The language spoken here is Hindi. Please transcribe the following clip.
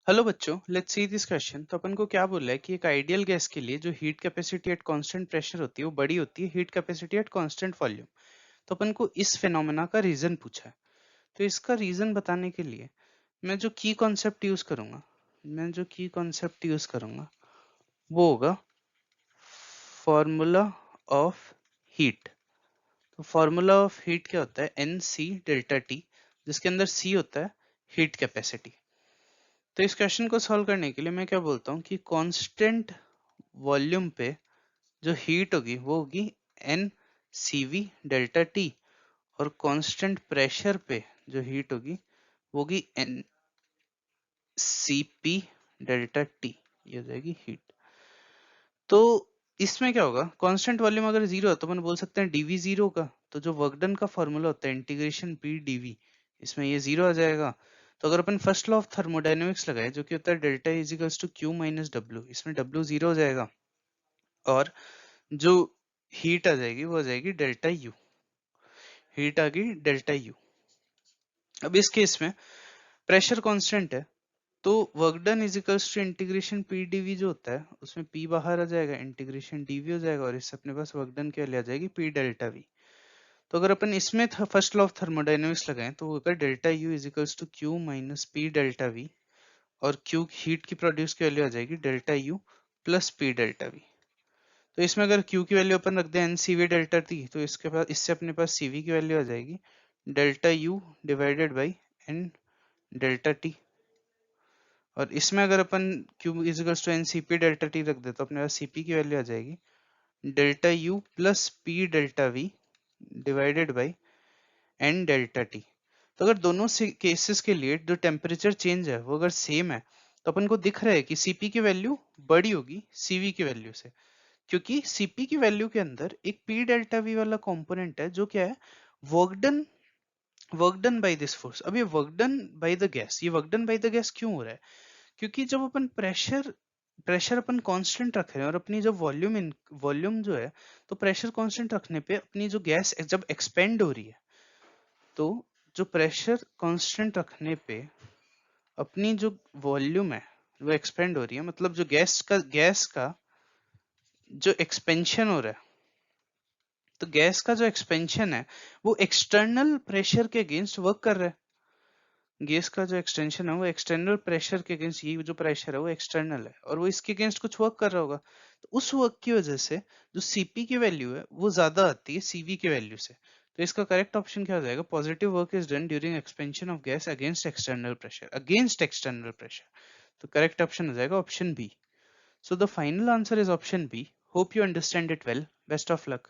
हेलो बच्चों, लेट्स सी दिस क्वेश्चन। तो अपन को क्या बोला है कि एक आइडियल गैस के लिए जो heat capacity at constant pressure होती है वो बड़ी होती है heat capacity at constant volume. तो अपन को इस फेनोमेना का रीजन पूछा है। तो इसका रीजन बताने के लिए मैं जो की कॉन्सेप्ट यूज करूंगा वो होगा फॉर्मूला ऑफ हीट। तो फॉर्मूला ऑफ हीट क्या होता है? एन सी डेल्टा टी, जिसके अंदर सी होता है हीट कैपेसिटी। तो इस क्वेश्चन को सॉल्व करने के लिए मैं क्या बोलता हूँ कि कांस्टेंट वॉल्यूम पे जो हीट होगी वो होगी N C V delta T, और कांस्टेंट प्रेशर पे जो हीट होगी वो होगी N C P delta T. ये हो जाएगी हीट। तो इसमें क्या होगा, कांस्टेंट वॉल्यूम अगर जीरो है तो अपन बोल सकते हैं डीवी जीरो का। तो जो वर्क डन का फॉर्मूला होता है इंटीग्रेशन पी डीवी, इसमें ये जीरो आ जाएगा। तो अगर अपन फर्स्ट लॉ ऑफ थर्मोडायनेमिक्स लगाए जो कि होता है delta is equals to Q minus W, इसमें डब्ल्यू जीरो हो जाएगा और जो हीट आ जाएगी वो आ जाएगी डेल्टा यू। हीट आ गई डेल्टा यू। अब इस केस में प्रेशर कांस्टेंट है, तो work done is equals to integration P dV जो होता है उसमें पी बाहर आ जाएगा, इंटीग्रेशन डीवी हो जाएगा और इससे अपने पास वर्क डन क्या ले आ जाएगी, पी डेल्टा वी। तो अगर अपन इसमें फर्स्ट लॉ ऑफ थर्मोडायनेमिक्स लगाएं तो वो होगा delta U is equals to Q minus P delta V, और क्यू हीट की प्रोड्यूस की वैल्यू आ जाएगी delta U plus P delta V. तो इसमें अगर Q की वैल्यू अपन रख दें N C V delta T, तो इसके पास इससे अपने पास CV की वैल्यू आ जाएगी delta U divided by N delta T. और इसमें अगर अपन Q equals to N C P delta T रख दे तो अपने पास CP की वैल्यू आ जाएगी delta U plus P delta V divided by N delta T. तो अगर दोनों केसेस के लिए जो टेम्परेचर चेंज है वो अगर सेम है तो अपन को दिख रहा है कि CP की वैल्यू बड़ी होगी CV की वैल्यू से, क्योंकि सीपी की वैल्यू के अंदर एक पी डेल्टा वी वाला कंपोनेंट है जो क्या है, work done. Work done by this force. अब ये work done by the gas, ये work done by the gas क्यों हो रहा है? क्योंकि जब अपन प्रेशर प्रेशर अपन कांस्टेंट रख रहे हैं और अपनी जब वॉल्यूम जो है, तो प्रेशर कांस्टेंट रखने पे अपनी जो गैस जब एक्सपेंड हो रही है, तो जो प्रेशर कांस्टेंट रखने पे अपनी जो वॉल्यूम है वो एक्सपेंड हो रही है, मतलब जो गैस का जो एक्सपेंशन हो रहा है, तो गैस का जो एक्सपेंशन है वो एक्सटर्नल प्रेशर के अगेंस्ट वर्क कर रहा है। गैस का जो एक्सटेंशन है वो एक्सटर्नल प्रेशर के अगेंस्ट, ये जो प्रेशर है वो एक्सटर्नल है और वो इसके अगेंस्ट कुछ वर्क कर रहा होगा। तो उस वर्क की वजह से जो सीपी की वैल्यू है वो ज्यादा आती है सीवी की वैल्यू से। तो इसका करेक्ट ऑप्शन क्या हो जाएगा? Positive work is done during expansion of gas against external pressure, against external pressure. तो करेक्ट ऑप्शन हो जाएगा option B. So the final answer is option B. Hope you understand it well. Best of luck.